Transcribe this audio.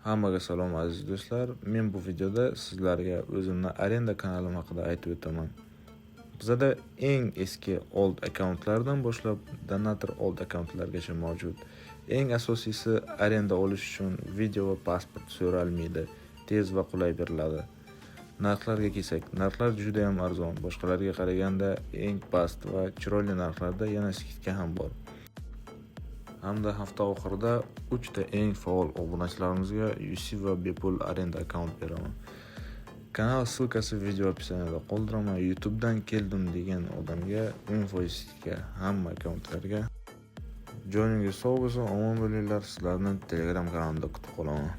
Hammaga salom aziz do'stlar. Men bu videoda sizlarga o'zimning arenda kanalim haqida aytib o'taman. Bizda eng eski old akkauntlardan boshlab donator old akkauntlargacha mavjud. Eng asosiysi arenda olish uchun video va pasport so'ralmaydi, tez va qulay beriladi. Narxlarga kelsak, narxlar juda ham arzon. Boshqalarga qaraganda eng past va chiroyli narxlarda yana skidka ham bor. Hamda hafta oxirida 3 ta eng faol obunachilarimizga UC va bepul arenda akkaunt beraman. Kanal ссылкасы video описаниеda qoldiraman. YouTubedan keldim degan odamga infoga hamma akkauntlarga joyingiz sog' bo'lsin, omon bo'linglar. Sizlarni Telegram kanalimda kutib qolaman.